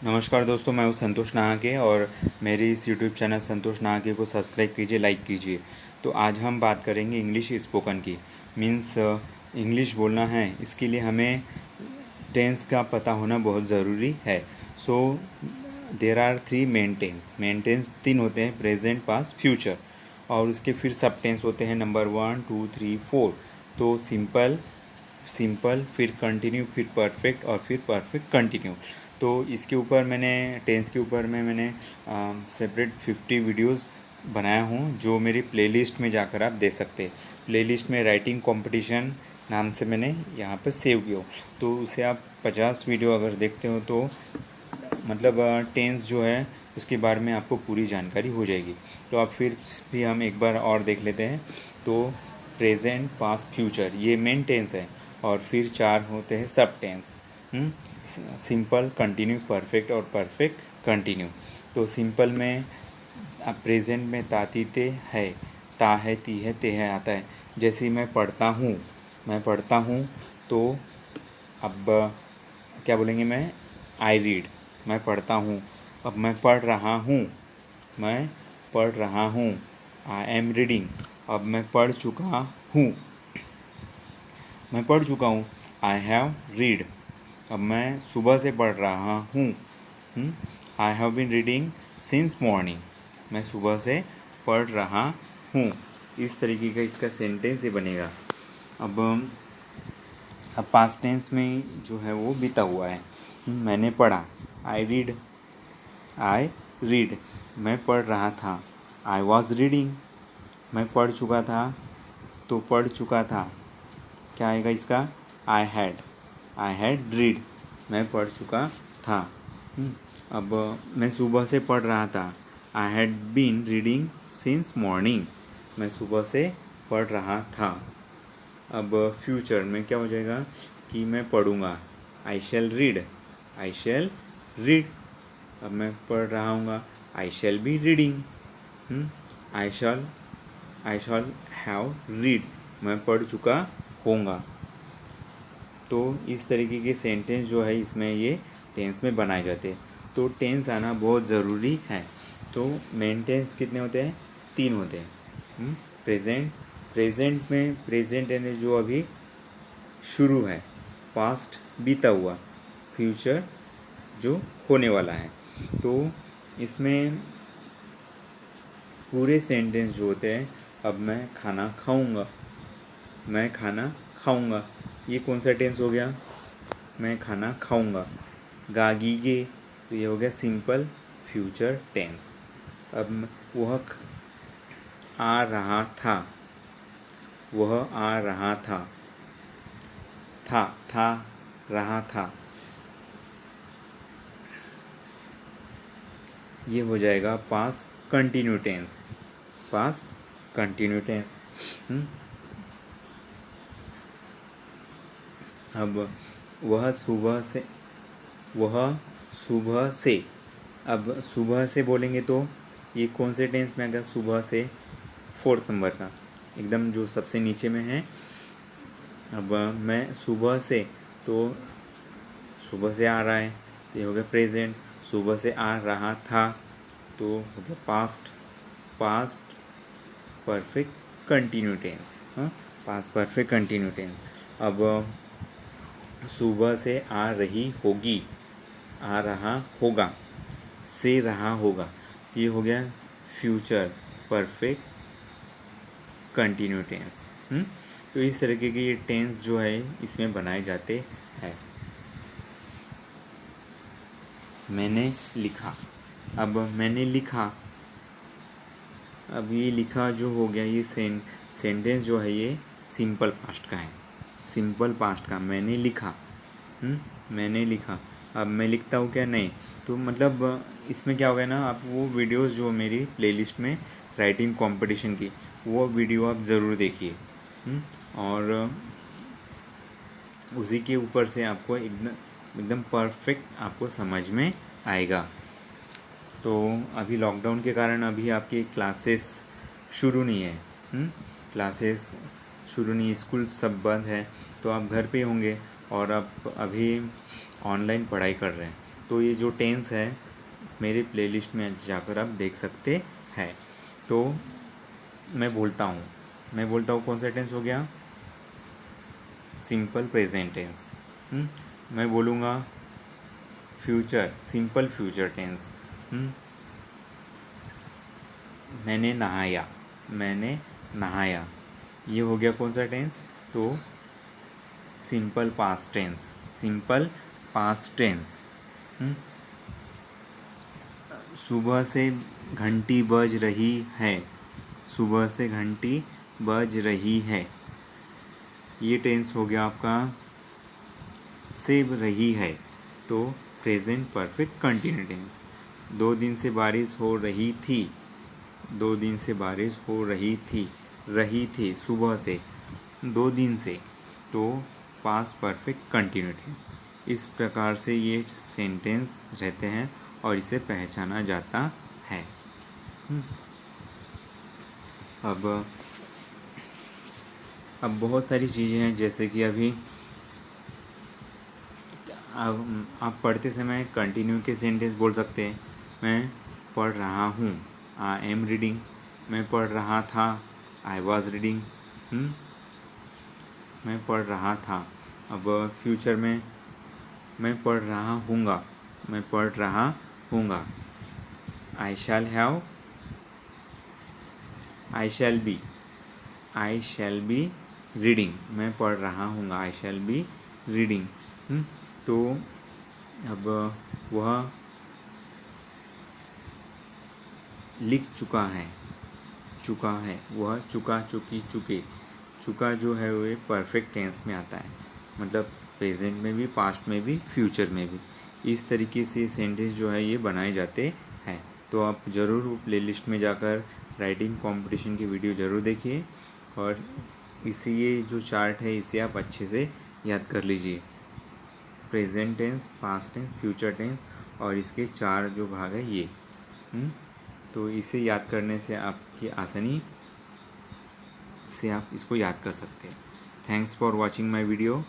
नमस्कार दोस्तों, मैं हूं संतोष नाहाके और मेरे इस यूट्यूब चैनल संतोष नाहाके को सब्सक्राइब कीजिए, लाइक कीजिए। तो आज हम बात करेंगे इंग्लिश स्पोकन की। मीन्स इंग्लिश बोलना है, इसके लिए हमें टेंस का पता होना बहुत ज़रूरी है। So there are three main tense. Main tense तीन होते हैं, प्रेजेंट, पास्ट, फ्यूचर। और उसके फिर सब टेंस होते हैं, नंबर 1, 2, 3, 4। तो सिंपल, फिर कंटिन्यू, फिर परफेक्ट और फिर परफेक्ट कंटिन्यू। तो इसके ऊपर मैंने टेंस के ऊपर में मैंने सेपरेट 50 वीडियोस बनाया हूँ, जो मेरी प्लेलिस्ट में जाकर आप दे सकते हैं। प्लेलिस्ट में राइटिंग कंपटीशन नाम से मैंने यहाँ पर सेव किया हो, तो उसे आप 50 वीडियो अगर देखते हो तो मतलब टेंस जो है उसके बारे में आपको पूरी जानकारी हो जाएगी। तो आप फिर भी हम एक बार और देख लेते हैं। तो प्रेजेंट, पास्ट, फ्यूचर ये मेन टेंस है, और फिर 4 होते हैं सब टेंस। सिंपल, कंटिन्यू, परफेक्ट और परफेक्ट कंटिन्यू। तो सिंपल में अब प्रेजेंट में तातीते है, ता है, ती है, ते है आता है। जैसे मैं पढ़ता हूँ तो अब क्या बोलेंगे, आई रीड। मैं पढ़ता हूँ। अब मैं पढ़ रहा हूँ, आई एम रीडिंग। अब मैं पढ़ चुका हूँ, आई हैव रीड। अब मैं सुबह से पढ़ रहा हूँ, I have been reading since morning. मैं सुबह से पढ़ रहा हूँ। इस तरीके का इसका सेंटेंस ये बनेगा। अब पास्ट टेंस में जो है वो बीता हुआ है। मैंने पढ़ा, आई रीड। मैं पढ़ रहा था, आई वॉज रीडिंग। मैं पढ़ चुका था, तो पढ़ चुका था। क्या आएगा इसका? I had read. मैं पढ़ चुका था। अब मैं सुबह से पढ़ रहा था, I had been reading since morning. मैं सुबह से पढ़ रहा था। अब फ्यूचर में क्या हो जाएगा कि मैं पढ़ूँगा, आई शैल रीड। अब मैं पढ़ रहा हूँ, I shall be reading. I shall have read. मैं पढ़ चुका होऊंगा। तो इस तरीके के सेंटेंस जो है इसमें ये टेंस में बनाए जाते हैं। तो टेंस आना बहुत ज़रूरी है। तो मेन टेंस कितने होते हैं? 3 होते हैं। प्रेजेंट में प्रेजेंट यानी जो अभी शुरू है, पास्ट बीता हुआ, फ्यूचर जो होने वाला है। तो इसमें पूरे सेंटेंस जो होते हैं, अब मैं खाना खाऊंगा, ये कौन सा टेंस हो गया? मैं खाना खाऊंगा। गागीगे, तो ये हो गया सिंपल फ्यूचर टेंस। अब वह आ रहा था, था रहा था, ये हो जाएगा पास्ट कंटिन्यू टेंस। अब वह सुबह से, अब सुबह से बोलेंगे तो ये कौन से टेंस में आएगा? सुबह से, 4th नंबर का, एकदम जो सबसे नीचे में है। अब मैं सुबह से, तो सुबह से आ रहा है, तो ये हो गया प्रेजेंट। सुबह से आ रहा था, तो हो गया past perfect continue tense. Past perfect continue tense. अब सुबह से आ रही होगी, आ रहा होगा, से रहा होगा, तो ये हो गया फ्यूचर परफेक्ट कंटिन्यू टेंस। तो इस तरीके के ये टेंस जो है इसमें बनाए जाते हैं। मैंने लिखा, अब मैंने लिखा, अब ये लिखा जो हो गया, ये सेंटेंस जो है ये सिंपल पास्ट का है। मैंने लिखा। अब मैं लिखता हूँ क्या? नहीं। तो मतलब इसमें क्या हो गया ना, आप वो वीडियोस जो मेरी प्लेलिस्ट में राइटिंग कंपटीशन की, वो वीडियो आप ज़रूर देखिए। और उसी के ऊपर से आपको एकदम परफेक्ट आपको समझ में आएगा। तो अभी लॉकडाउन के कारण अभी आपकी क्लासेस शुरू नहीं है। स्कूल सब बंद है, तो आप घर पे होंगे और आप अभी ऑनलाइन पढ़ाई कर रहे हैं। तो ये जो टेंस है मेरे प्लेलिस्ट में जाकर आप देख सकते हैं। तो मैं बोलता हूँ कौन सा टेंस हो गया, सिंपल प्रेजेंट टेंस। मैं बोलूँगा फ्यूचर, सिंपल फ्यूचर टेंस। मैंने नहाया, ये हो गया कौन सा टेंस, तो सिंपल पास्ट टेंस। सुबह से घंटी बज रही है, ये टेंस हो गया आपका से रही है, तो प्रेजेंट परफेक्ट कंटिन्यू टेंस। 2 दिन से बारिश हो रही थी सुबह से, 2 दिन से, तो पास्ट परफेक्ट कंटिन्यू टेंस। इस प्रकार से ये सेंटेंस रहते हैं और इसे पहचाना जाता है। अब बहुत सारी चीज़ें हैं, जैसे कि अभी अब आप पढ़ते समय कंटिन्यू के सेंटेंस बोल सकते हैं। मैं पढ़ रहा हूँ, आई एम रीडिंग। मैं पढ़ रहा था, आई वॉज रीडिंग। मैं पढ़ रहा था। अब फ्यूचर में मैं पढ़ रहा हूँगा। I shall have, I shall be reading. मैं पढ़ रहा हूँगा, आई शैल बी रीडिंग। तो अब वह लिख चुका है, वह चुका जो है वो परफेक्ट टेंस में आता है, मतलब प्रेजेंट में भी, पास्ट में भी, फ्यूचर में भी। इस तरीके से सेंटेंस जो है ये बनाए जाते हैं। तो आप ज़रूर प्लेलिस्ट में जाकर राइटिंग कंपटीशन की वीडियो ज़रूर देखिए, और इसे ये जो चार्ट है इसे आप अच्छे से याद कर लीजिए। Present tense, past tense, future tense, और इसके 4 जो भाग है ये। तो इसे याद करने से आपकी आसानी से आप इसको याद कर सकते हैं। Thanks for watching my video.